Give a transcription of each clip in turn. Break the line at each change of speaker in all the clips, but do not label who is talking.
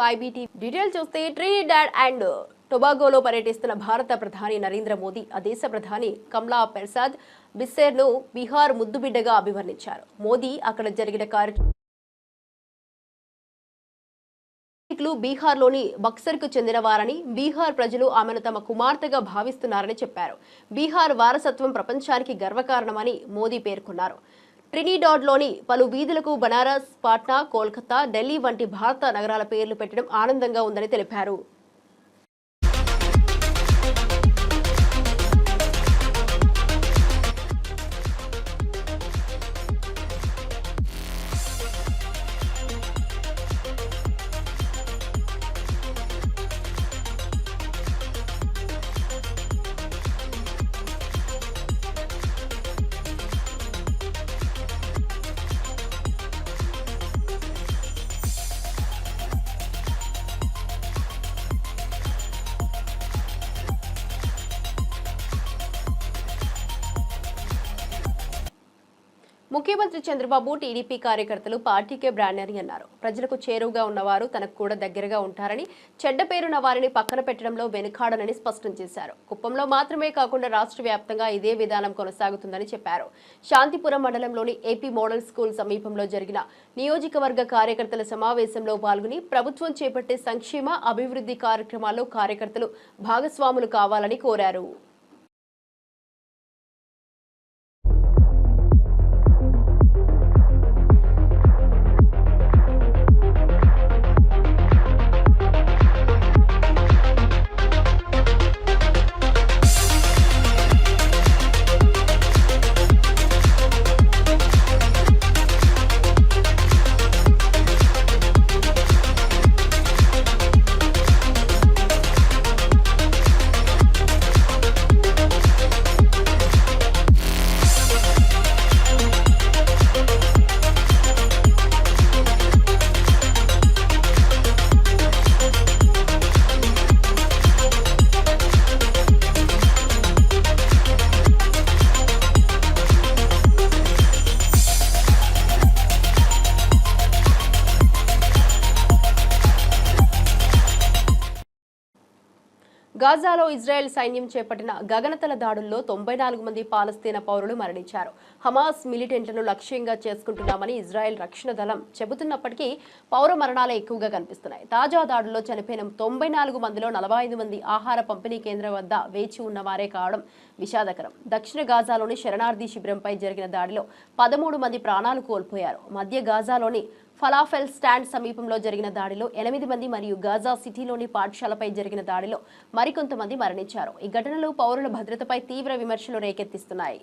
IBT detail చూస్తే Trinidad and టొబాగోలో పర్యటిస్తున్న భారత ప్రధాని నరేంద్ర మోదీ ఆ దేశ ప్రధాని కమలా ప్రసాద్ బిస్సేర్ను బీహార్ ముద్దుబిడ్డగా అభివర్ణించారు. మోదీ అక్కడ జరిగిన కార్యక్రమం బీహార్లోని బక్సర్కు చెందిన వారని, బీహార్ ప్రజలు ఆమెను తమ కుమార్తెగా భావిస్తున్నారని చెప్పారు. బీహార్ వారసత్వం ప్రపంచానికి గర్వకారణమని మోదీ పేర్కొన్నారు. ట్రినిడాడ్లోని పలు వీధులకు బనారస్, పాట్నా, కోల్కతా, ఢిల్లీ వంటి భారత నగరాల పేర్లు పెట్టడం ఆనందంగా ఉందని తెలిపారు. ముఖ్యమంత్రి చంద్రబాబు టీడీపీ కార్యకర్తలు పార్టీకే బ్రాండ్ అని అన్నారు. ప్రజలకు చేరువుగా ఉన్నవారు తనకు కూడా దగ్గరగా ఉంటారని, చెడ్డ పేరున్న వారిని పక్కన పెట్టడంలో వెనుకాడనని స్పష్టం చేశారు. కుప్పంలో మాత్రమే కాకుండా రాష్ట్ర వ్యాప్తంగా ఇదే విధానం కొనసాగుతుందని చెప్పారు. శాంతిపురం మండలంలోని ఏపీ మోడల్ స్కూల్ సమీపంలో జరిగిన నియోజకవర్గ కార్యకర్తల సమావేశంలో పాల్గొని ప్రభుత్వం చేపట్టే సంక్షేమ అభివృద్ధి కార్యక్రమాల్లో కార్యకర్తలు భాగస్వాములు కావాలని కోరారు. గాజాలో ఇజ్రాయెల్ సైన్యం చేపట్టిన గగనతల దాడుల్లో 94 మంది పాలస్తీనా పౌరులు మరణించారు. హమాస్ మిలిటెంట్లను లక్ష్యంగా చేసుకుంటున్నామని ఇజ్రాయెల్ రక్షణ దళం చెబుతున్నప్పటికీ పౌర మరణాలే ఎక్కువగా కనిపిస్తున్నాయి. తాజా దాడుల్లో చనిపోయిన 94 మందిలో 45 మంది ఆహార పంపిణీ కేంద్రం వద్ద వేచి ఉన్నవారే కావడం విషాదకరం. దక్షిణ గాజాలోని శరణార్థి శిబిరంపై జరిగిన దాడిలో 13 మంది ప్రాణాలు కోల్పోయారు. మధ్య గాజాలోని ఫలాఫెల్ స్టాండ్ సమీపంలో జరిగిన దాడిలో 8 మంది మరియు గాజా సిటీలోని పాఠశాలపై జరిగిన దాడిలో మరికొంతమంది మరణించారు. ఈ ఘటనలు పౌరుల భద్రతపై తీవ్ర విమర్శలు రేకెత్తిస్తున్నాయి.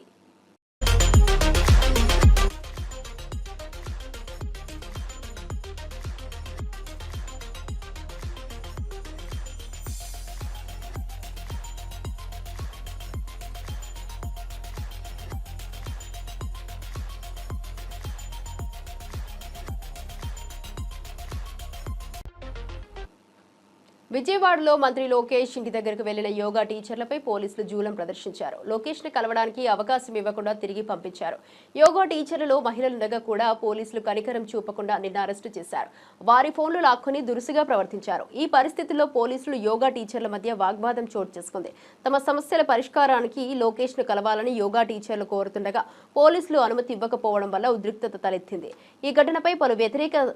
విజయవాడలో మంత్రి లోకేష్ ఇంటి దగ్గరకు వెళ్లిన యోగా టీచర్లపై పోలీసులు జూలం ప్రదర్శించారు. లోకేష్ ని కలవడానికి అవకాశం ఇవ్వకుండా తిరిగి పంపించారు. యోగా టీచర్లలో మహిళలుండగా కూడా పోలీసులు కనికరం చూపకుండా నిన్న అరెస్టు చేశారు. వారి ఫోన్లు లాక్కుని దురుసుగా ప్రవర్తించారు. ఈ పరిస్థితుల్లో పోలీసులు యోగా టీచర్ల మధ్య వాగ్వాదం చోటు చేసుకుంది. తమ సమస్యల పరిష్కారానికి లోకేష్ ను కలవాలని యోగా టీచర్లు కోరుతుండగా పోలీసులు అనుమతి ఇవ్వకపోవడం వల్ల ఉద్రిక్తత తలెత్తింది. ఈ ఘటనపై పలు వ్యతిరేక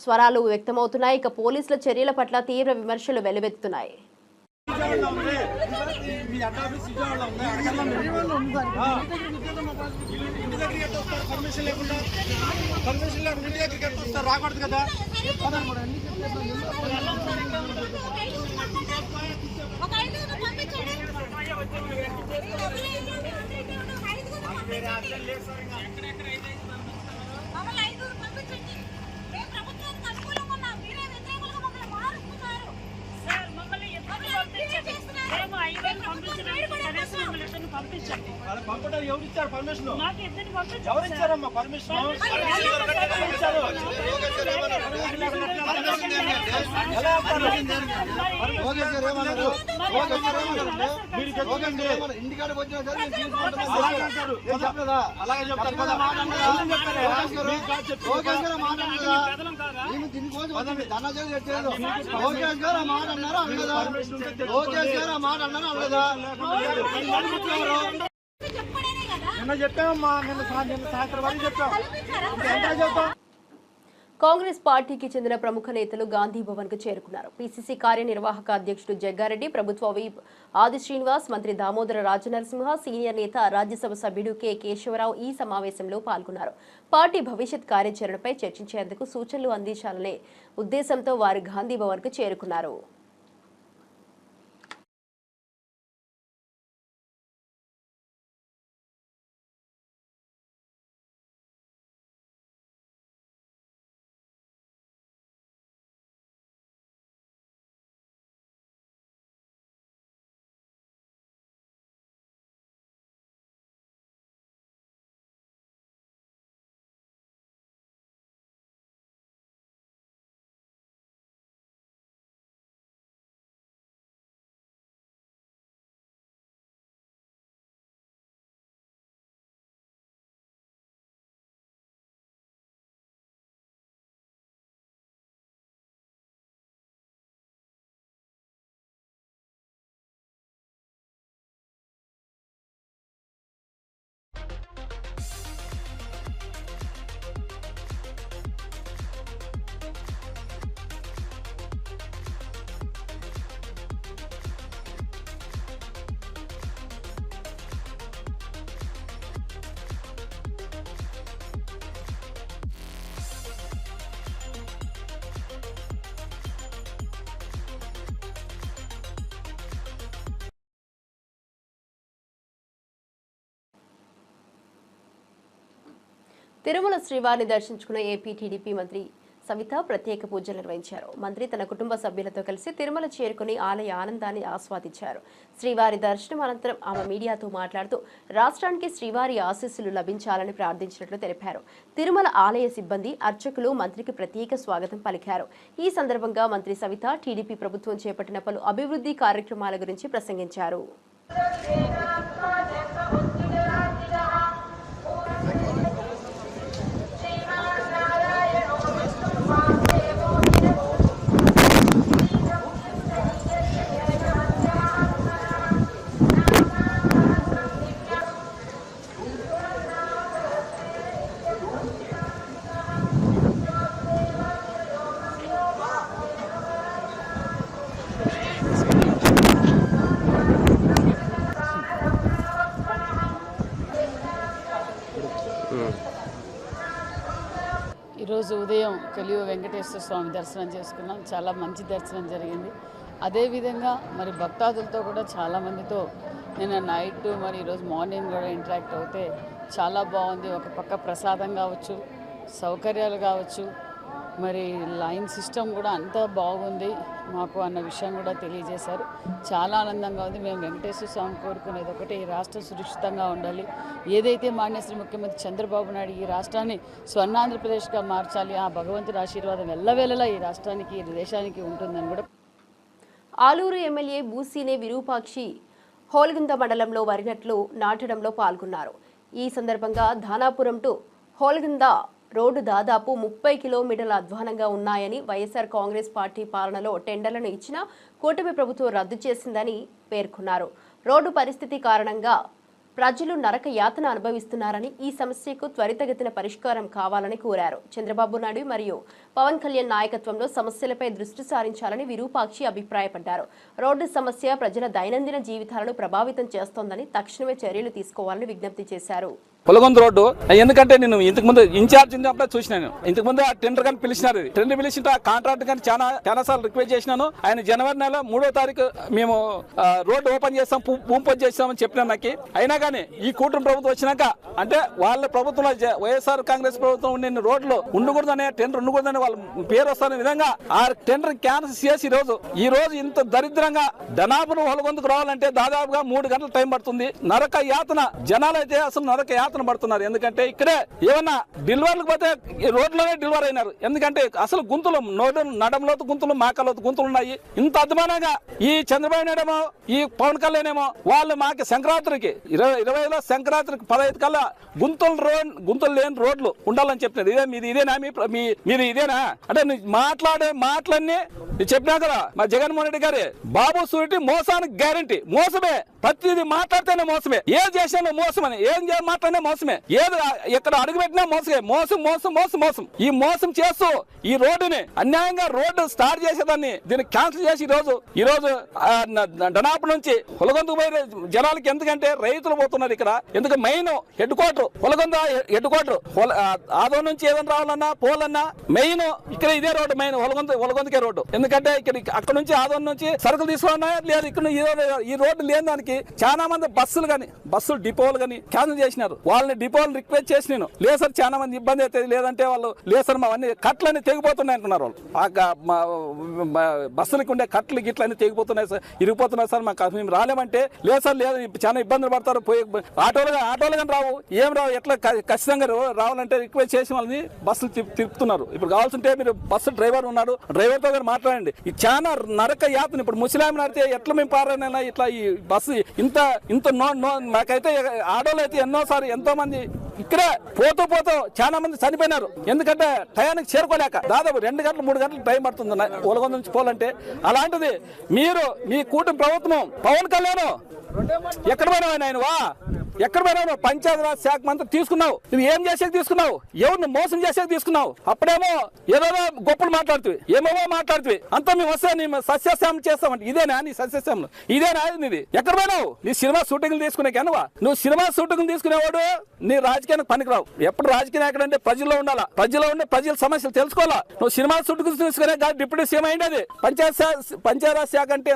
స్వరాలు వ్యక్తమవుతున్నాయి. ఇక పోలీసుల చర్యల పట్ల తీవ్ర విమర్శలు వెల్లువెత్తుతున్నాయి.
ఎవరు ఇచ్చారు పర్మిషన్? ఎవరు ఇచ్చారమ్మా పర్మిషన్?
ఇంటికాడికి వచ్చినా సరే
అలాగే చెప్తారు
దీనికోసం ధనాచారం చెప్పలేదు. లోకేష్ గారు ఆ మాట అన్నారా అనలేదా? లోకేష్ గారు ఆ మాట అన్నారా అనలేదా?
నిన్న చెప్పామమ్మా, నిన్న సాయంత్రం వరకు చెప్పాం.
కాంగ్రెస్ పార్టీకి చెందిన ప్రముఖ నేతలు గాంధీ భవన్ కు చేరుకున్నారు. పీసీసీ కార్యనిర్వాహక అధ్యక్షుడు జగ్గారెడ్డి, ప్రభుత్వ విప్ ఆది శ్రీనివాస్, మంత్రి దామోదర రాజనరసింహ, సీనియర్ నేత రాజ్యసభ సభ్యుడు కె కేశవరావు ఈ సమావేశంలో పాల్గొన్నారు. పార్టీ భవిష్యత్ కార్యాచరణపై చర్చించేందుకు సూచనలు అందించాలనే ఉద్దేశంతో వారు గాంధీ భవన్ కు చేరుకున్నారు. తిరుమల శ్రీవారిని దర్శించుకున్న ఏపీ టీడీపీ మంత్రి సవిత ప్రత్యేక పూజలు నిర్వహించారు. మంత్రి తన కుటుంబ సభ్యులతో కలిసి తిరుమల చేరుకుని ఆలయ ఆనందాన్ని ఆస్వాదించారు. శ్రీవారి దర్శనం అనంతరం ఆమె మీడియాతో మాట్లాడుతూ రాష్ట్రానికి శ్రీవారి ఆశీస్సులు లభించాలని ప్రార్థించినట్లు తెలిపారు. తిరుమల ఆలయ సిబ్బంది, అర్చకులు మంత్రికి ప్రత్యేక స్వాగతం పలికారు. ఈ సందర్భంగా మంత్రి సవిత టీడీపీ ప్రభుత్వం చేపట్టిన పలు అభివృద్ధి కార్యక్రమాల గురించి ప్రసంగించారు.
ఈరోజు ఉదయం కలియుగ వెంకటేశ్వర స్వామి దర్శనం చేసుకున్నాం. చాలా మంచి దర్శనం జరిగింది. అదేవిధంగా మరి భక్తాదులతో కూడా చాలామందితో నిన్న నైట్ మరి ఈరోజు మార్నింగ్ కూడా ఇంటరాక్ట్ అవుతే చాలా బాగుంది. ఒక పక్క ప్రసాదం కావచ్చు, సౌకర్యాలు కావచ్చు, మరి లైన్ సిస్టమ్ కూడా అంతా బాగుంది మాకు అన్న విషయం కూడా తెలియజేశారు. చాలా ఆనందంగా ఉంది. మేము వెంకటేశ్వర స్వామి కోరుకునేది ఒకటి, ఈ రాష్ట్రం సురక్షితంగా ఉండాలి. ఏదైతే మాన్యశ్రీ ముఖ్యమంత్రి చంద్రబాబు నాయుడు ఈ రాష్ట్రాన్ని స్వర్ణాంధ్రప్రదేశ్గా మార్చాలి, ఆ భగవంతుడి ఆశీర్వాదం ఎల్లవేళలా ఈ రాష్ట్రానికి, ఈ దేశానికి ఉంటుందని కూడా.
ఆలూరు ఎమ్మెల్యే బూసీనే విరూపాక్షి హోల్గుంద మండలంలో వరినట్లు నాటడంలో పాల్గొన్నారు. ఈ సందర్భంగా ధానాపురం టు హోల్గుంద రోడ్డు దాదాపు 30 కిలోమీటర్ల అధ్వానంగా ఉన్నాయని, వైఎస్ఆర్ కాంగ్రెస్ పార్టీ పాలనలో టెండర్లను ఇచ్చినా కూటమి ప్రభుత్వం రద్దు చేసిందని పేర్కొన్నారు. రోడ్డు పరిస్థితి కారణంగా ప్రజలు నరక యాతన అనుభవిస్తున్నారని, ఈ సమస్యకు త్వరితగతిన పరిష్కారం కావాలని కోరారు. చంద్రబాబు నాయుడు మరియు పవన్ కళ్యాణ్ నాయకత్వంలో సమస్యలపై దృష్టి సారించాలని విరూపాక్షి అభిప్రాయపడ్డారు. రోడ్డు సమస్య ప్రజల దైనందిన జీవితాలను ప్రభావితం చేస్తోందని, తక్షణమే చర్యలు తీసుకోవాలని విజ్ఞప్తి చేశారు.
పొలగొంద రోడ్డు. ఎందుకంటే నేను ఇంతకు ముందు ఇన్ఛార్జ్ ఉన్నప్పుడు చూసినాను. ఇంతకు ముందు ఆ టెండర్ కానీ పిలిచినారు. టెండర్ పిలిచిన కాంట్రాక్ట్ కానీ చాలా సార్లు రిక్వెస్ట్ చేసినాను. ఆయన జనవరి నెల 3వ తారీఖు మేము రోడ్డు ఓపెన్ చేస్తాం, భూమి పూజ చేస్తామని చెప్పినా నాకు. అయినా కానీ ఈ కూటమి ప్రభుత్వం వచ్చినాక అంటే వాళ్ళ ప్రభుత్వంలో వైఎస్ఆర్ కాంగ్రెస్ ప్రభుత్వం ఉన్న రోడ్లు ఉండకూడదనే, టెండర్ ఉండకూడదని వాళ్ళ పేరు వస్తున్న విధంగా ఆ టెండర్ క్యాన్సిల్ చేసి ఈ రోజు ఇంత దరిద్రంగా ధనాపురం పొలగొందకు రావాలంటే దాదాపుగా 3 గంటల టైం పడుతుంది. నరక యాతన జనాలు అయితే అసలు నరక యాతన పడుతున్నారు. ఎందుకంటే ఇక్కడే ఏమన్నా డెలివర్లకు పోతే రోడ్లోనే డెలివర్ అయినారు. ఎందుకంటే అసలు గుంతులు నడంలోతు గుంతులు, మాకలోతు గుంతులు ఉన్నాయి. ఇంత అద్భుతంగా ఈ చంద్రబాబు నాయుడేమో ఈ పవన్ కళ్యాణ్ ఏమో వాళ్ళు మాకు సంక్రాంతికి 2020లో సంక్రాంతికి 15 కల్లా గుంతలు లేని రోడ్లు ఉండాలని చెప్తున్నారు. ఇదేనా మీరు ఇదేనా అంటే మాట్లాడే మాటలన్నీ చెప్పినా కదా మా జగన్మోహన్ రెడ్డి గారి బాబు సూరిటీ మోసానికి గ్యారంటీ. మోసమే, ప్రతిదీ మాట్లాడితేనే మోసమే, ఏది చేసినా మోసమని, ఏం మాట్లాడినా మోసమే, ఏది ఎక్కడ అడుగు పెట్టినా మోసమే. మోసం ఈ మోసం చేస్తూ ఈ రోడ్డుని అన్యాయంగా రోడ్డు స్టార్ట్ చేసేదాన్ని దీన్ని క్యాన్సిల్ చేసి ఈ రోజు డనాపు నుంచి పొలగొందకు పోయే జనాలకి. ఎందుకంటే రైతులు పోతున్నారు ఇక్కడ. ఎందుకంటే main headquarter Polagonda, headquarter ఆదో నుంచి ఏదైనా రావాలన్నా పోలన్నా మెయిన్ ఇక్కడ ఇదే రోడ్డు, మెయిన్ పొలగొందకే రోడ్డు. ఎందుకంటే ఇక్కడ అక్కడ నుంచి ఆదో నుంచి సరుకులు తీసుకున్నా లేదు. ఇక్కడ ఈ రోడ్డు లేని దానికి చాలా మంది బస్సులు డిపోలు కానీ క్యాన్సిల్ చేసినారు. వాళ్ళని డిపోలు రిక్వెస్ట్ చేసి నేను లేదు సార్ చాలా మంది ఇబ్బంది అవుతుంది, లేదంటే వాళ్ళు లేదు సార్ మా అన్ని కట్లన్నీ తెగిపోతున్నాయి అంటున్నారు. వాళ్ళు బస్సులకి ఉండే కట్లు గిట్లన్నీ తెగిపోతున్నాయి సార్, ఇరిగిపోతున్నాయి సార్, మేము రాలేమంటే లేదు సార్ లేదు చాలా ఇబ్బందులు పడతారు, పోయి ఆటోలు కానీ రావు, ఏం రావు, ఎట్లా ఖచ్చితంగా రావాలంటే రిక్వెస్ట్ చేసి వాళ్ళని బస్సులు తిప్పుతున్నారు. ఇప్పుడు కావాల్సింటే మీరు బస్సు డ్రైవర్ ఉన్నాడు, డ్రైవర్ తో మాట్లాడండి. ఇది చాలా నరక యాతన. ఇప్పుడు ముస్లిం నడితే ఎట్లా మేము పారైనా ఇట్లా ఈ బస్సు ఇంత మాకైతే ఆటోలు అయితే ఎన్నోసారి ఎంతో మంది ఇక్కడే పోతూ చాలా మంది చనిపోయినారు. ఎందుకంటే టయానికి చేరుకోలేక దాదాపు 2 గంటలు 3 గంటలు టైం పడుతుంది పొలగొంద నుంచి పోవాలంటే. అలాంటిది మీరు మీ కూటమి ప్రభుత్వం పవన్ కళ్యాణ్ ఎక్కడ పోయినావు ఆయనవా, ఎక్కడ పోయినావు? పంచాయతీరాజ్ శాఖ మంత్రి తీసుకున్నావు, నువ్వు ఏం చేసేది తీసుకున్నావు? ఎవరిని మోసం చేసేది తీసుకున్నావు? అప్పుడేమో ఏదో గొప్పలు మాట్లాడుతుంది, ఏమేమో మాట్లాడుతుంది. అంతా మేము వస్తే నీ సస్యశ్యామం చేస్తామంటే ఇదేనా నీ సస్యశ్యామం? ఇదేనా నీది? ఎక్కడ పోయినావు? నీ సినిమా షూటింగ్లు తీసుకునే కనువా? నువ్వు సినిమా షూటింగ్ తీసుకునేవాడు నీ రాజకీయానికి పనికిరావు. ఎప్పుడు రాజకీయం ఎక్కడంటే ప్రజల్లో ఉండాలా, ప్రజల్లో ఉండే ప్రజల సమస్యలు తెలుసుకోవాలా. నువ్వు సినిమా షూటింగ్ తీసుకునే డిప్యూటీ సీఎం అయింది. అది పంచాయతీరాజ్ శాఖ అంటే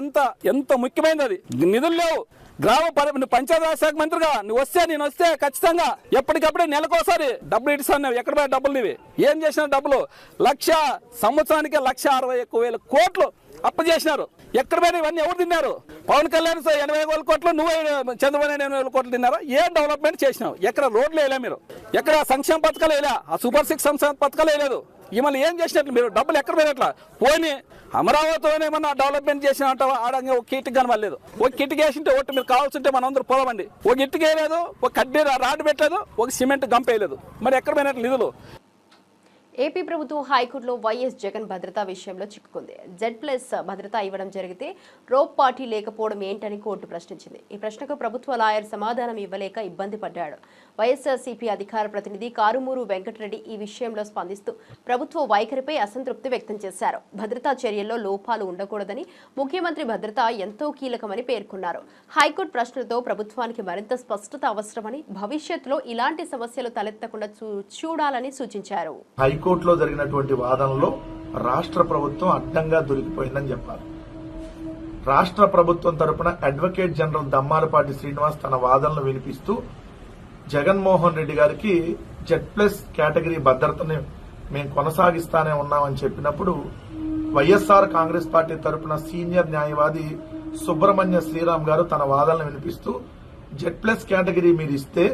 ఎంత ముఖ్యమైనది. అది నిధులు లేవు. పంచాయతీరాజ్ శాఖ మంత్రిగా నేను వస్తే ఖచ్చితంగా ఎప్పటికప్పుడే నెలకోసారి డబ్బులు ఇస్తాను. ఎక్కడ పోయా డబ్బులు నీవి? ఏం చేసిన డబ్బులు? సంవత్సరానికి 1,61,000 కోట్లు అప్పు చేసినారు. ఎక్కడ పోయినా ఇవన్నీ ఎవరు తిన్నారు? పవన్ కళ్యాణ్ 80,000 కోట్లు, నువ్వు చంద్రబాబు 80,000 కోట్లు తిన్నారా? ఏం డెవలప్మెంట్ చేసినావు? ఎక్కడ రోడ్లు వేయలే మీరు, ఎక్కడ సంక్షేమ పథకాలు వేయలే, ఆ సూపర్ 6 సంక్షేమ పథకాలు వేయలేదు. ఇవాళ ఏం చేసినట్లు మీరు? డబ్బులు ఎక్కడ పోయినట్లా? పోనీ అమరావతిలోనేమన్నా డెవలప్మెంట్ చేసిన ఆడంగా ఒక కిట్కి కనవలేదు. ఒక కిట్కి వేసింటే ఒకటి మీరు కావాల్సింటే మనందరూ పోదామండి. ఒక ఇటుక వేయలేదు, ఒక కడ్డీ రాడ్ పెట్టలేదు, ఒక సిమెంట్ గంప వేయలేదు. మరి ఎక్కడ పోయినట్లు నిధులు?
ఏపీ ప్రభుత్వం హైకోర్టులో వైఎస్ జగన్ భద్రతా విషయంలో చిక్కుకుంది. Z+ భద్రత ఇవ్వడం జరిగితే రోప్ పార్టీ లేకపోవడం ఏంటని కోర్టు ప్రశ్నించింది. ఈ ప్రశ్నకు ప్రభుత్వ లాయర్ సమాధానం ఇవ్వలేక ఇబ్బంది పడ్డాడు. వైఎస్ఆర్సీపీ అధికార ప్రతినిధి కారుమూరు వెంకటరెడ్డి ఈ విషయంలో స్పందిస్తూ ప్రభుత్వ వైఖరిపై అసంతృప్తి వ్యక్తం చేశారు. భద్రతా చర్యల్లో లోపాలు ఉండకూడదని, ముఖ్యమంత్రి భద్రత ఎంతో కీలకమని పేర్కొన్నారు. హైకోర్టు ప్రశ్నలతో ప్రభుత్వానికి మరింత స్పష్టత అవసరమని, భవిష్యత్తులో ఇలాంటి సమస్యలు తలెత్తకుండా చూడాలని సూచించారు.
హైకోర్టులో జరిగినటువంటి వాదనలో రాష్ట్ర ప్రభుత్వం అడ్డంగా దొరికిపోయిందని చెప్పాలి. రాష్ట్ర ప్రభుత్వం తరపున అడ్వకేట్ జనరల్ దమ్మాలపాటి శ్రీనివాస్ తన వాదనలు వినిపిస్తూ జగన్మోహన్ రెడ్డి గారికి Z+ కేటగిరీ భద్రతని మేము కొనసాగిస్తానే ఉన్నామని చెప్పినప్పుడు వైఎస్ఆర్ కాంగ్రెస్ పార్టీ తరపున సీనియర్ న్యాయవాది సుబ్రహ్మణ్య శ్రీరామ్ గారు తన వాదనలు వినిపిస్తూ Z+ కేటగిరీ మీరు ఇస్తే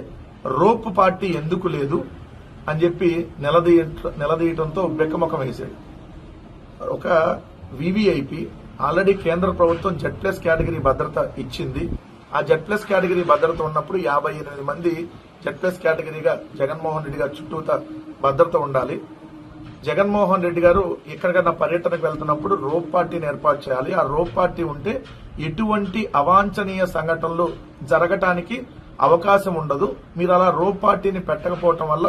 రోప్ పార్టీ ఎందుకు లేదు అని చెప్పి నిలదీయటంతో బెక్కముఖం వేశాడు. ఒక వివిఐపి ఆల్రెడీ కేంద్ర ప్రభుత్వం Z+ కేటగిరీ భద్రత ఇచ్చింది. ఆ Z+ కేటగిరీ భద్రత ఉన్నప్పుడు 58 మంది Z+ కేటగిరీగా జగన్మోహన్ రెడ్డి గారు చుట్టూత భద్రత ఉండాలి. జగన్మోహన్ రెడ్డి గారు ఎక్కడికైనా పర్యటనకు వెళ్తున్నప్పుడు రోప్ పార్టీని ఏర్పాటు చేయాలి. ఆ రోప్ పార్టీ ఉంటే ఎటువంటి అవాంఛనీయ సంఘటనలు జరగటానికి అవకాశం ఉండదు. మీరు అలా రోప్ పార్టీని పెట్టకపోవటం వల్ల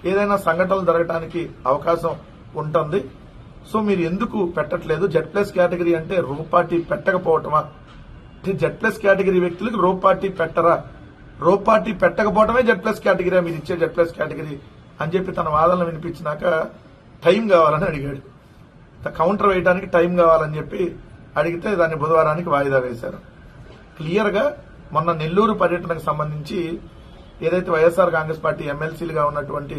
ఏదైనా సంఘటనలు జరగడానికి అవకాశం ఉంటుంది. సో మీరు ఎందుకు పెట్టట్లేదు? Z+ కేటగిరీ అంటే రోప్ పార్టీ పెట్టకపోవటమా? Z+ కేటగిరీ వ్యక్తులకు రోప్ పార్టీ పెట్టరా? రోప్ పార్టీ పెట్టకపోవడమే Z+ కేటగిరీ, మీరు ఇచ్చే Z+ కేటగిరీ అని చెప్పి తన వాదనలు వినిపించినాక టైం కావాలని అడిగాడు. కౌంటర్ వేయడానికి టైం కావాలని చెప్పి అడిగితే దాన్ని బుధవారానికి వాయిదా వేశారు. క్లియర్ గా మొన్న నెల్లూరు పర్యటనకు సంబంధించి ఏదైతే వైఎస్ఆర్ కాంగ్రెస్ పార్టీ ఎమ్మెల్సీలుగా ఉన్నటువంటి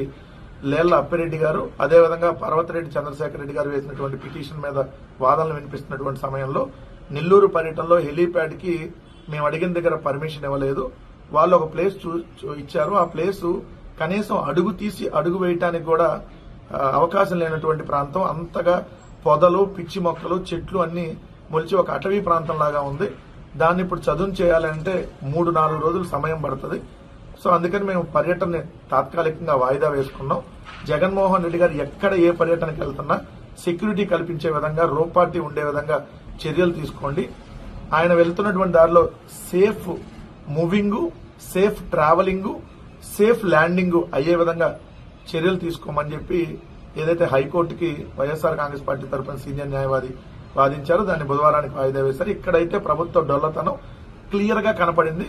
లేళ్ల అప్పిరెడ్డి గారు, అదేవిధంగా పర్వతరెడ్డి చంద్రశేఖర్ రెడ్డి గారు వేసినటువంటి పిటిషన్ మీద వాదనలు వినిపిస్తున్నటువంటి సమయంలో నెల్లూరు పర్యటనలో హెలీప్యాడ్ కి మేము అడిగిన దగ్గర పర్మిషన్ ఇవ్వలేదు. వాళ్ళు ఒక ప్లేస్ ఇచ్చారు. ఆ ప్లేసు కనీసం అడుగు తీసి అడుగు వేయటానికి కూడా అవకాశం లేనటువంటి ప్రాంతం. అంతగా పొదలు, పిచ్చి మొక్కలు, చెట్లు అన్ని మొలిచి ఒక అటవీ ప్రాంతం లాగా ఉంది. దాన్ని ఇప్పుడు చదును చేయాలంటే 3-4 రోజులు సమయం పడుతుంది. సో అందుకని మేము పర్యటనని తాత్కాలికంగా వాయిదా వేసుకున్నాం. జగన్మోహన్ రెడ్డి గారు ఎక్కడ ఏ పర్యటనకి వెళ్తున్నా సెక్యూరిటీ కల్పించే విధంగా, రోప్ పార్టీ ఉండే విధంగా చర్యలు తీసుకోండి. ఆయన వెళ్తున్నటువంటి దారిలో safe moving, safe travelling, safe landing అయ్యే విధంగా చర్యలు తీసుకోమని చెప్పి ఏదైతే హైకోర్టుకి వైఎస్ఆర్ కాంగ్రెస్ పార్టీ తరఫున సీనియర్ న్యాయవాది వాదించారో దాన్ని బుధవారానికి వాయిదా వేశారు. ఇక్కడైతే ప్రభుత్వ డొల్లతనం క్లియర్ గా కనపడింది.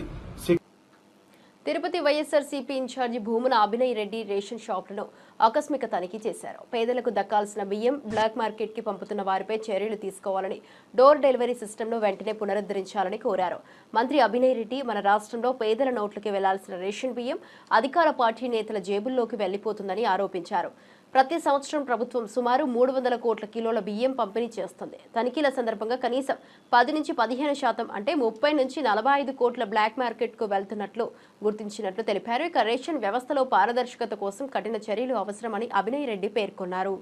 తిరుపతి వైఎస్ఆర్సీపీ ఇన్ఛార్జి భూమున అభినయ్ రెడ్డి రేషన్ షాపులను ఆకస్మిక తనిఖీ చేశారు. పేదలకు దక్కాల్సిన బియ్యం బ్లాక్ మార్కెట్ కి పంపుతున్న వారిపై చర్యలు తీసుకోవాలని, డోర్ డెలివరీ సిస్టమ్ను వెంటనే పునరుద్ధరించాలని కోరారు. మంత్రి అభినయ్ రెడ్డి మన రాష్ట్రంలో పేదల నోట్లకి వెళ్లాల్సిన రేషన్ బియ్యం అధికార పార్టీ నేతల జేబుల్లోకి వెళ్లిపోతుందని ఆరోపించారు. ప్రతి సంవత్సరం ప్రభుత్వం సుమారు 300 కోట్ల కిలోల బియ్యం పంపిణీ చేస్తుంది. తనిఖీల సందర్భంగా కనీసం 10-15% అంటే 30-45 కోట్ల బ్లాక్ మార్కెట్ కు వెళ్తున్నట్లు గుర్తించినట్లు తెలిపారు. ఇక రేషన్ వ్యవస్థలో పారదర్శకత కోసం కఠిన చర్యలు అవసరమని అభినయ్ రెడ్డి పేర్కొన్నారు.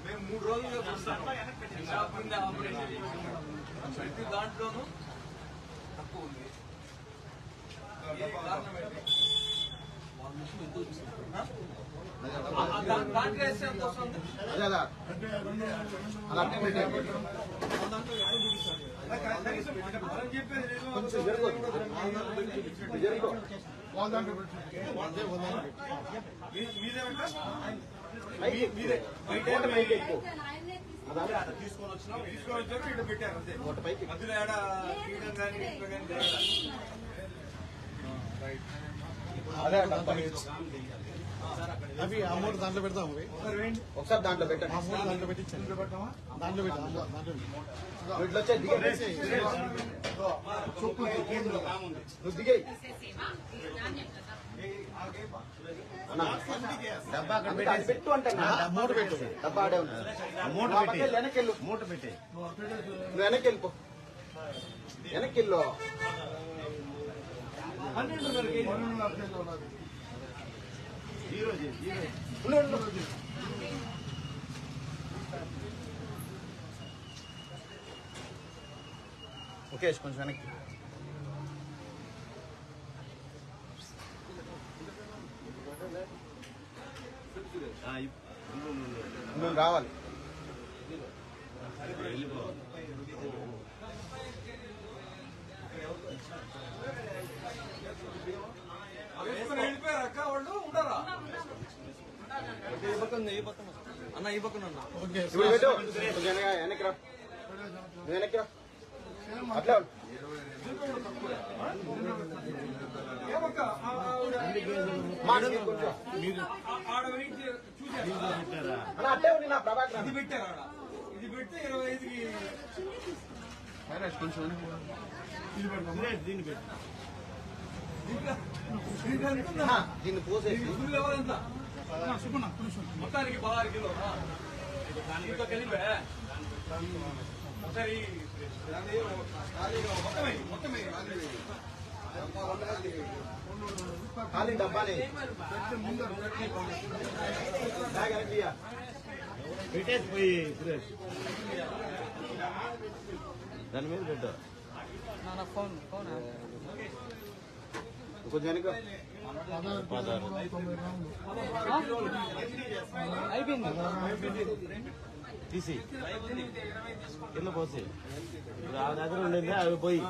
మేము 3 రోజులుగా చూస్తాం. షాపింగ్ ఆపరేషన్ ప్రతి దాంట్లోనూ తక్కువ ఉంది. కారణం ఏంటి? దాంట్లో వేస్తే ఎంత వస్తుంది? తీసుకొని వచ్చినాం, ఇక్కడ పెట్టారు అంతే. అందులో ఏడ తీయడం కానీ
అవి అమౌంట్ దాంట్లో పెడతాం. ఒకసారి దాంట్లో పెట్టండి. అమౌంట్ దాంట్లో పెట్టి పెట్టామా? దాంట్లో పెట్టాం. వీటిలో వచ్చే నువ్వు దిగే డబ్బా అక్కడ పెట్టు అంటే అమౌంట్ పెట్టు. డబ్బా ఆడే ఉంది. అమౌంట్ పెట్టి వెనక్కి వెళ్ళు. అమౌంట్ పెట్టి నువ్వు వెనక్కి వెళ్ళిపో. వెనక్కి వెళ్ళు. ఓకే, కొంచెం వెనక్కి. నువ్వు రావాలి.
వెళ్ళిపోయారు అక్క వాళ్ళు ఉంటారా? అన్న ఈ పక్కన
వెనక్కి రా. వెనక్కి రా. అట్లా అట్టే ఉంది నా ప్రభాకర్.
ఇది పెట్టారు ఆడ. ఇది పెడితే 25కి
కొంచెం దీన్ని పెట్టు. దీన్ని పోసేసి
ఎవరంతా మొత్తానికి 16 కిలో దీంతో కలిపే ఒకసారి మొత్తమే
ఖాళీ డబ్బాని పెట్టేసి పోయి దాని మీద పెట్టు. కొంచెం వెనక తీసి కింద పోసి ఆ దగ్గర ఉండేది అవి పోయి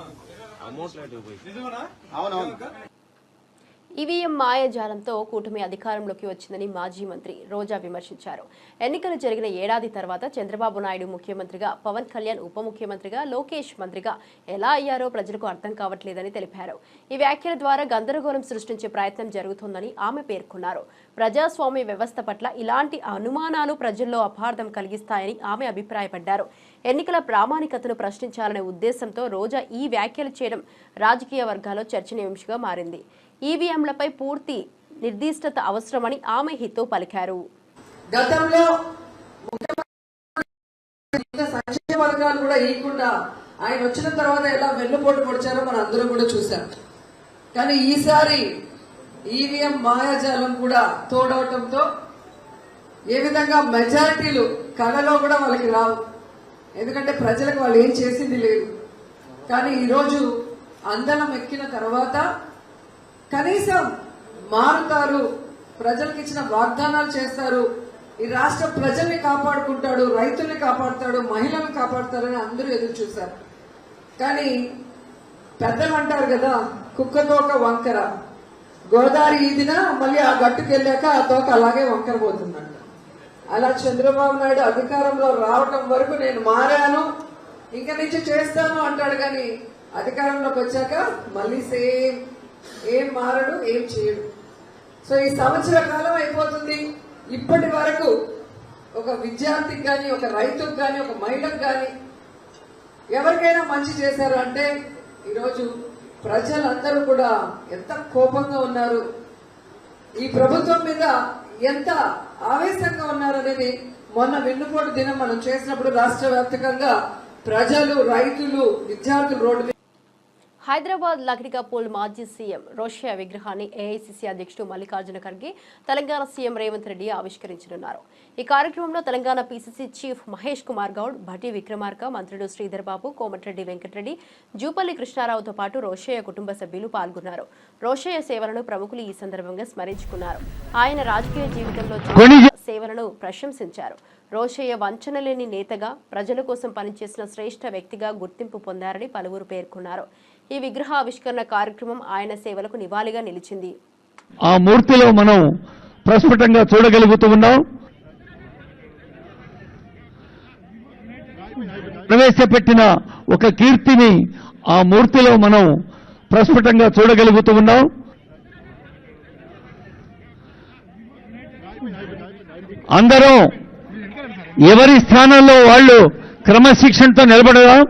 అమౌంట్ పోయి. అవునవును.
ఈవీఎం మాయాజాలంతో కూటమి అధికారంలోకి వచ్చిందని మాజీ మంత్రి రోజా విమర్శించారు. ఎన్నికలు జరిగిన ఏడాది తర్వాత చంద్రబాబు నాయుడు ముఖ్యమంత్రిగా, పవన్ కళ్యాణ్ ఉప ముఖ్యమంత్రిగా, లోకేష్ మంత్రిగా ఎలా అయ్యారో ప్రజలకు అర్థం కావట్లేదని తెలిపారు. ఈ వ్యాఖ్యల ద్వారా గందరగోళం సృష్టించే ప్రయత్నం జరుగుతోందని ఆమె పేర్కొన్నారు. ప్రజాస్వామ్య వ్యవస్థ పట్ల ఇలాంటి అనుమానాలు ప్రజల్లో అపార్థం కలిగిస్తాయని ఆమె అభిప్రాయపడ్డారు. ఎన్నికల ప్రామాణికతను ప్రశ్నించాలనే ఉద్దేశంతో రోజా ఈ వ్యాఖ్యలు చేయడం రాజకీయ వర్గాల్లో చర్చనీయాంశంగా మారింది. ఈవీఎంలపై పూర్తి నిర్దిష్టత అవసరమని ఆమె హితవు పలికారు.
గతంలో సంక్షేమ వర్గాలు కూడా ఇవ్వకుండా ఆయన వచ్చిన తర్వాత ఎలా వెన్నుపోటు పొడిచారో మనం అందరం కూడా చూసాం. కానీ ఈసారి ఈవీఎం మాయాజాలం కూడా తోడవటంతో ఏ విధంగా మెజారిటీలు కళలో కూడా వాళ్ళకి రావు. ఎందుకంటే ప్రజలకు వాళ్ళు ఏం చేసింది లేదు. కానీ ఈరోజు అందలం ఎక్కిన తర్వాత కనీసం మారుతారు, ప్రజలకు ఇచ్చిన వాగ్దానాలు చేస్తారు, ఈ రాష్ట్ర ప్రజల్ని కాపాడుకుంటాడు, రైతుల్ని కాపాడుతాడు, మహిళలను కాపాడుతారని అందరూ ఎదురు చూశారు. కానీ పెద్దలు అంటారు కదా, కుక్కతోక వంకర, గోదావరి ఈదిన మళ్ళీ ఆ గట్టుకు వెళ్ళాక ఆ తోక అలాగే వంకర పోతుందంట. అలా చంద్రబాబు నాయుడు అధికారంలో రావటం వరకు నేను మారాను, ఇంక నుంచి చేస్తాను అంటాడు. కానీ అధికారంలోకి వచ్చాక మళ్ళీ సేమ్, ఏం మారడు, ఏం చేయడు. సో ఈ సంవత్సర కాలం అయిపోతుంది. ఇప్పటి వరకు ఒక విద్యార్థికి కానీ, ఒక రైతుకు కానీ, ఒక మహిళకు కానీ ఎవరికైనా మంచి చేశారు అంటే ఈరోజు ప్రజలందరూ కూడా ఎంత కోపంగా ఉన్నారు, ఈ ప్రభుత్వం మీద ఎంత ఆవేశంగా ఉన్నారనేది మొన్న వెన్నుపోటు దినం మనం చేసినప్పుడు రాష్ట్ర వ్యాప్తంగా ప్రజలు, రైతులు, విద్యార్థులు రోడ్డు.
హైదరాబాద్ లక్డికాపూల్ మాజీ సీఎం రోషయ్య విగ్రహాన్ని ఏఐసీసీ అధ్యక్షుడు మల్లికార్జున ఖర్గే, తెలంగాణ సీఎం రేవంత్ రెడ్డి ఆవిష్కరించనున్నారు. ఈ కార్యక్రమంలో తెలంగాణ పీసీసీ చీఫ్ మహేష్ కుమార్ గౌడ్, భట్టి విక్రమార్క, మంత్రులు శ్రీధర్ బాబు, కోమటిరెడ్డి వెంకటరెడ్డి, జూపల్లి కృష్ణారావుతో పాటు రోషయ్య కుటుంబ సభ్యులు పాల్గొన్నారు. రోషయ్య సేవలను ప్రముఖులు ఈ సందర్భంగా స్మరించుకున్నారు. ఆయన రాజకీయ జీవితంలో సేవలను ప్రశంసించారు. రోషయ్య వంచనలేని నేతగా, ప్రజల కోసం పనిచేసిన శ్రేష్ఠ వ్యక్తిగా గుర్తింపు పొందారని పలువురు పేర్కొన్నారు. ఈ విగ్రహ ఆవిష్కరణ కార్యక్రమం ఆయన సేవలకు నివాళిగా నిలిచింది.
ఆ మూర్తిలో మనం ప్రస్ఫుటంగా చూడగలుగుతూ ఉన్నాం. ప్రవేశపెట్టిన ఒక కీర్తిని ఆ మూర్తిలో మనం ప్రస్ఫుటంగా చూడగలుగుతూ ఉన్నాం. అందరం ఎవరి స్థానంలో వాళ్ళు క్రమశిక్షణతో నిలబడదాం.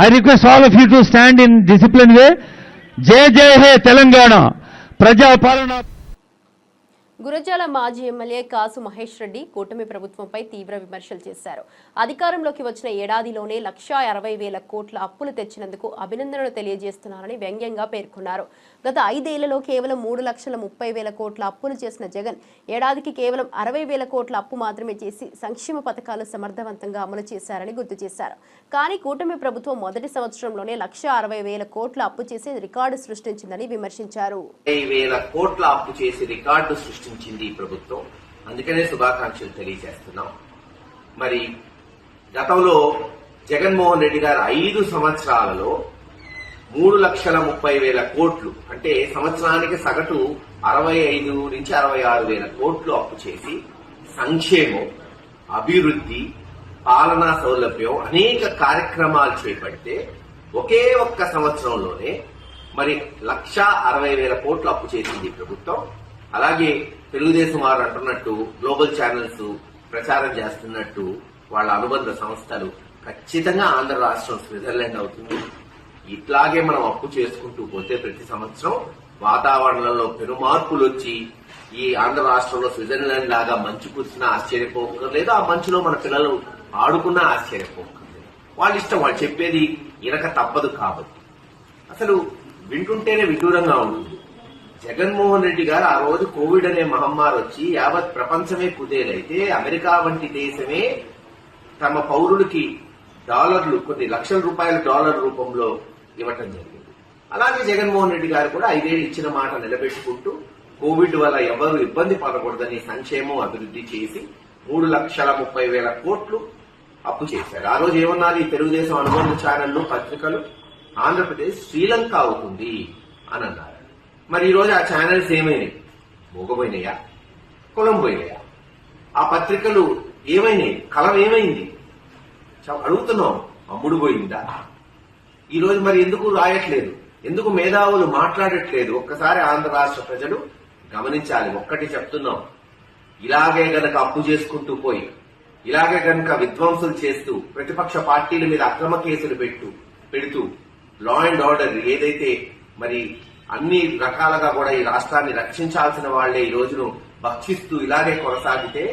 I request all of you to stand in disciplined way. జై జై హే తెలంగాణ ప్రజాపాలన.
గురజాల మాజీ ఎమ్మెల్యే కాసు మహేష్ రెడ్డి కూటమి ప్రభుత్వంపై తీవ్ర విమర్శలు చేశారు. అధికారంలోకి వచ్చిన ఏడాదిలోనే 1,60,000 కోట్ల అప్పులు తెచ్చినందుకు అభినందనలు తెలియజేస్తున్నారని వ్యంగ్యంగా పేర్కొన్నారు. గత 5 ఏళ్లలో కేవలం 3,30,000 కోట్ల అప్పులు చేసిన జగన్ ఏడాదికి కేవలం 60,000 కోట్ల అప్పు మాత్రమే చేసి సంక్షేమ పథకాలు సమర్థవంతంగా అమలు చేశారని గుర్తు చేశారు. కానీ కూటమి ప్రభుత్వం మొదటి సంవత్సరంలోనే 1,60,000 కోట్ల అప్పు చేసి రికార్డు సృష్టించిందని విమర్శించారు.
60,000 కోట్ల అప్పు చేసి రికార్డు సృష్టించింది ఈ ప్రభుత్వం. అందుకనే శుభాకాంక్షలు తెలియజేస్తున్నాం. మరి గతంలో జగన్మోహన్ రెడ్డి గారు 5 సంవత్సరాలలో 3,30,000 కోట్లు, అంటే సంవత్సరానికి సగటు 65 నుంచి 66,000 కోట్లు అప్పు చేసి సంక్షేమం, అభివృద్ధి, పాలనా సౌలభ్యం అనేక కార్యక్రమాలు చేపడితే ఒకే ఒక్క సంవత్సరంలోనే మరి 1,60,000 కోట్లు అప్పు చేసింది ఈ ప్రభుత్వం. అలాగే తెలుగుదేశం వారు అంటున్నట్టు గ్లోబల్ ఛానల్స్ ప్రచారం చేస్తున్నట్టు వాళ్ళ అనుబంధ సంస్థలు ఖచ్చితంగా ఆంధ్ర రాష్ట్రం స్విట్జర్లాండ్ అవుతుంది. ఇట్లాగే మనం అప్పు చేసుకుంటూ పోతే ప్రతి సంవత్సరం వాతావరణంలో పెను మార్పులు వచ్చి ఈ ఆంధ్ర రాష్ట్రంలో స్విట్జర్లాండ్ లాగా మంచు కురిసినా ఆశ్చర్యపోకర్లేదు, ఆ మంచులో మన పిల్లలు ఆడుకున్నా ఆశ్చర్యపోకర్లేదు. వాళ్ళ ఇష్టం, వాళ్ళు చెప్పేది ఇనక తప్పదు. కాబట్టి అసలు వింటుంటేనే విదూరంగా ఉంటుంది. జగన్మోహన్ రెడ్డి గారు ఆ రోజు కోవిడ్ అనే మహమ్మారి వచ్చి యావత్ ప్రపంచమే కుదేలైతే అమెరికా వంటి దేశమే తమ పౌరులకి డాలర్లు, కొన్ని లక్షల రూపాయల డాలర్ రూపంలో ఇవ్వటం జరిగింది. అలాగే జగన్మోహన్ రెడ్డి గారు కూడా 5 ఏళ్లు ఇచ్చిన మాట నిలబెట్టుకుంటూ కోవిడ్ వల్ల ఎవరు ఇబ్బంది పడకూడదని సంక్షేమం, అభివృద్ధి చేసి 3,30,000 కోట్లు అప్పు చేశారు. ఆ రోజు ఏమన్నారు ఈ తెలుగుదేశం అనుబంధ ఛానళ్లు, పత్రికలు, ఆంధ్రప్రదేశ్ శ్రీలంక అవుతుంది అని అన్నారు. మరి ఈ రోజు ఆ ఛానల్స్ ఏమైనాయి? మోగపోయినాయా? కులం పోయినాయా? ఆ పత్రికలు ఏమైనాయి? కలం ఏమైంది? అడుగుతున్నాం. అమ్ముడు పోయిందా? ఈ రోజు మరి ఎందుకు రాయట్లేదు? ఎందుకు మేధావులు మాట్లాడట్లేదు? ఒక్కసారి ఆంధ్ర రాష్ట్ర ప్రజలు గమనించాలి. ఒక్కటి చెప్తున్నాం, ఇలాగే గనక అప్పు చేసుకుంటూ పోయి, ఇలాగే గనక విధ్వంసులు చేస్తూ, ప్రతిపక్ష పార్టీల మీద అక్రమ కేసులు పెడుతూ లా అండ్ ఆర్డర్ ఏదైతే మరి అన్ని రకాలుగా కూడా ఈ రాష్ట్రాన్ని రక్షించాల్సిన వాళ్లే ఈ రోజును భక్షిస్తూ ఇలాగే కొనసాగితే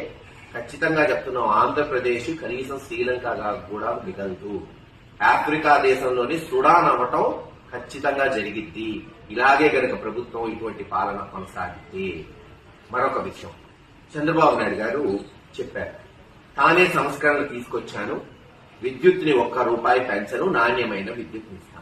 ఖచ్చితంగా చెప్తున్నాం, ఆంధ్రప్రదేశ్ కనీసం శ్రీలంకగా కూడా మిగలదు. ఆఫ్రికా దేశంలోని సుడాన్ అవ్వటం ఖచ్చితంగా జరిగిద్ది ఇలాగే గనక ప్రభుత్వం ఇటువంటి పాలన కొనసాగితే. మరొక విషయం, చంద్రబాబు నాయుడు గారు చెప్పారు, తానే సంస్కరణలు తీసుకొచ్చాను, విద్యుత్ని ₹1 పెంచను, నాణ్యమైన విద్యుత్ని ఇస్తాను.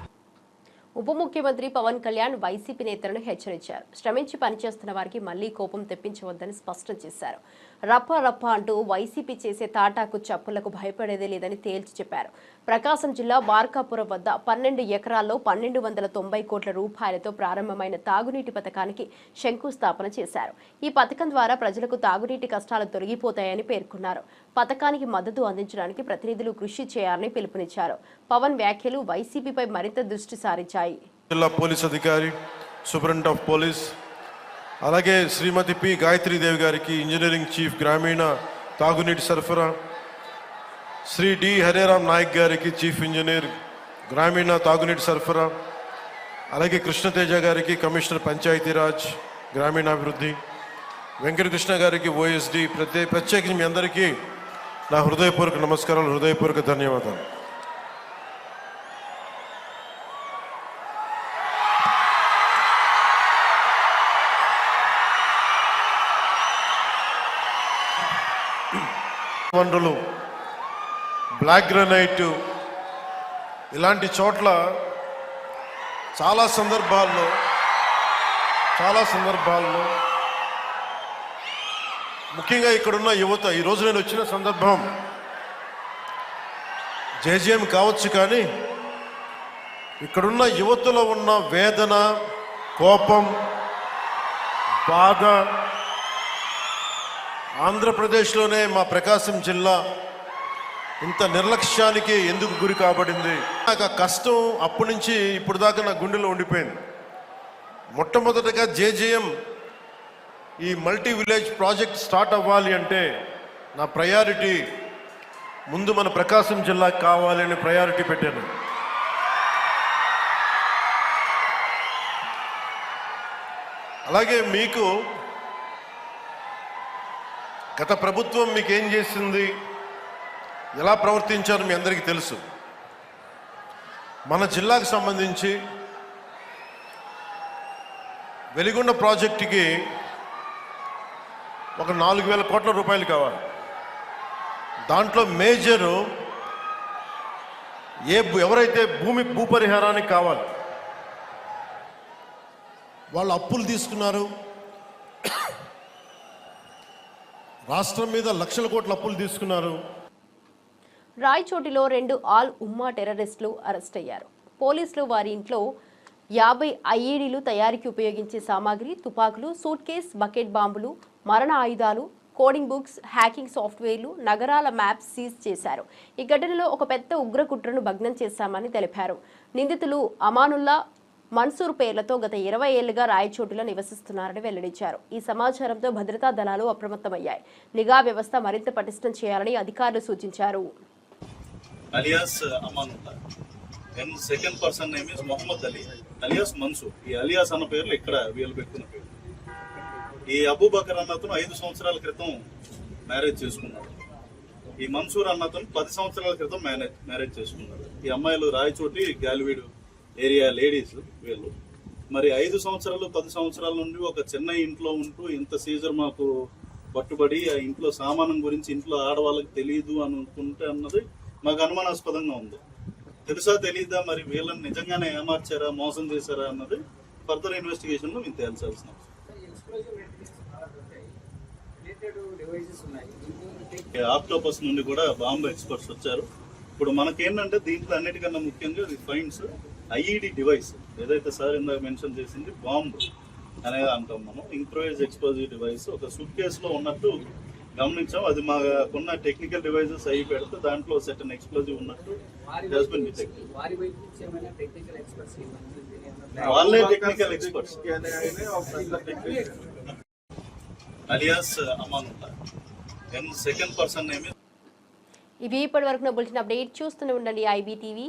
ఉప ముఖ్యమంత్రి పవన్ కళ్యాణ్ వైసీపీ నేతలను హెచ్చరించారు. శ్రమించి పనిచేస్తున్న వారికి మళ్లీ కోపం తెప్పించవద్దని స్పష్టం చేశారు. రప్ప అంటూ వైసీపీ చేసే తాటాకు చప్పులకు భయపడేదే లేదని తేల్చి చెప్పారు. ప్రకాశం జిల్లా మార్కాపురం వద్ద 12 ఎకరాల్లో 1290 కోట్ల రూపాయలతో ప్రారంభమైన తాగునీటి పథకానికి శంకుస్థాపన చేశారు. ఈ పథకం ద్వారా ప్రజలకు తాగునీటి కష్టాలు తొలగిపోతాయని పేర్కొన్నారు. పథకానికి మద్దతు అందించడానికి ప్రతినిధులు కృషి చేయాలని పిలుపునిచ్చారు. పవన్ వ్యాఖ్యలు వైసీపీపై మరింత దృష్టి సారించాయి.
జిల్లా పోలీస్ అధికారి, సూపరింటెండెంట్ ఆఫ్ పోలీస్, అలాగే శ్రీమతి పి గాయత్రీదేవి గారికి ఇంజనీరింగ్ చీఫ్ గ్రామీణ తాగునీటి సరఫరా, శ్రీ డి హరేరామ్ నాయక్ గారికి చీఫ్ ఇంజనీర్ గ్రామీణ తాగునీటి సరఫరా, అలాగే కృష్ణతేజ గారికి కమిషనర్ పంచాయతీరాజ్ గ్రామీణాభివృద్ధి, వెంకటకృష్ణ గారికి ఓఎస్డి, ప్రత్యేకించి మీ అందరికీ నా హృదయపూర్వక నమస్కారాలు, హృదయపూర్వక ధన్యవాదాలు. వనరులు, బ్లాక్ గ్రానైట్ ఇలాంటి చోట్ల చాలా సందర్భాల్లో ముఖ్యంగా ఇక్కడున్న యువత, ఈరోజు నేను వచ్చిన సందర్భం జేజేఎం కావచ్చు, కానీ ఇక్కడున్న యువతలో ఉన్న వేదన, కోపం, బాధ, ఆంధ్రప్రదేశ్లోనే మా ప్రకాశం జిల్లా ఇంత నిర్లక్ష్యానికి ఎందుకు గురి కాబడింది? నాకు ఆ కష్టం అప్పటి నుంచి ఇప్పుడు దాకా నా గుండెలో ఉండిపోయింది. మొట్టమొదటగా జేజేఎం ఈ మల్టీ విలేజ్ ప్రాజెక్ట్ స్టార్ట్ అవ్వాలి అంటే నా ప్రయారిటీ ముందు మన ప్రకాశం జిల్లాకి కావాలి అని ప్రయారిటీ పెట్టాను. అలాగే మీకు గత ప్రభుత్వం మీకు ఏం చేసింది, ఎలా ప్రవర్తించారో మీ అందరికీ తెలుసు. మన జిల్లాకు సంబంధించి వెలిగొండ ప్రాజెక్టుకి ఒక 4,000 కోట్ల రూపాయలు కావాలి. దాంట్లో మేజరు ఎవరైతే భూపరిహారానికి కావాలి వాళ్ళు అప్పులు తీసుకున్నారు. రాష్ట్రం మీద లక్షల కోట్ల అప్పులు తీసుకున్నారు.
రాయచోటిలో 2 ఆల్ ఉమ్మా టెర్రరిస్టులు అరెస్ట్ అయ్యారు. పోలీసులు వారి ఇంట్లో 50 ఐఈడీలు తయారీకి ఉపయోగించే సామాగ్రి, తుపాకులు, సూట్ కేస్, బకెట్ బాంబులు, మరణ ఆయుధాలు, కోడింగ్ బుక్స్, హ్యాకింగ్ సాఫ్ట్వేర్లు, నగరాల మ్యాప్స్ సీజ్ చేశారు. ఈ ఘటనలో ఒక పెద్ద ఉగ్ర కుట్రను భగ్నం చేశామని తెలిపారు. నిందితులు అమానుల్లా, మన్సూర్ పేర్లతో గత 20 ఏళ్లుగా రాయచోటిలో నివసిస్తున్నారని వెల్లడించారు. ఈ సమాచారంతో భద్రతా దళాలు అప్రమత్తమయ్యాయి. నిఘా వ్యవస్థ మరింత పటిష్టం చేయాలని అధికారులు సూచించారు.
Alias Amanullah, and second person name is Mohammed Ali alias Mansoor. ఈ అలియాస్ అన్న పేర్లు ఇక్కడ వీళ్ళు పెట్టుకున్న పేరు. ఈ అబూబకర్ అన్నతను 5 సంవత్సరాల క్రితం మ్యారేజ్ చేసుకున్నాడు. ఈ మన్సూర్ అన్నతను 10 సంవత్సరాల క్రితం మ్యారేజ్ చేసుకున్నాడు. ఈ అమ్మాయిలు రాయచోటి గాలివీడు ఏరియా లేడీస్ వీళ్ళు. మరి 5 సంవత్సరాలు 10 సంవత్సరాల నుండి ఒక చిన్న ఇంట్లో ఉంటూ ఇంత సీజర్ మాకు పట్టుబడి ఆ ఇంట్లో సామానం గురించి ఇంట్లో ఆడవాళ్ళకి తెలియదు అనుకుంటే అన్నది మాకు అనుమానాస్పదంగా ఉంది. తెలుసా తెలీదా, మరి వీళ్ళని నిజంగానే ఏమార్చారా, మోసం చేశారా అన్నది ఫర్దర్ ఇన్వెస్టిగేషన్ లో మేము తేల్చాల్సిన ఆక్టోపస్ నుండి కూడా బాంబు ఎక్స్పర్ట్స్ వచ్చారు. ఇప్పుడు మనకేంటంటే దీంట్లో అన్నిటికన్నా ముఖ్యంగా ఇది ఫైండ్స్ ఐఈడి డివైస్ ఏదైతే సార్ ఇందాక మెన్షన్ చేసింది బాంబు. అనేది అంటాం మనం. ఇంప్రూవైజ్ ఎక్స్ప్లోజివ్ డివైస్ ఒక సూట్ కేసులో ఉన్నట్టు గమనించాం. అది మాకున్న టెక్నికల్ డివైజెస్ అవి పెడితే దాంట్లో సెటన్ ఎక్స్ప్లోజివ్ ఉన్నట్టు వాళ్ళే టెక్నికల్ ఎక్స్పర్ట్స్ అలియాస్ అమాన్ ఉంటారు. Second person name.
ఇవి ఇప్పటి వరకు బులెటిన్ అప్డేట్ చూస్తూనే ఉండండి IBTV.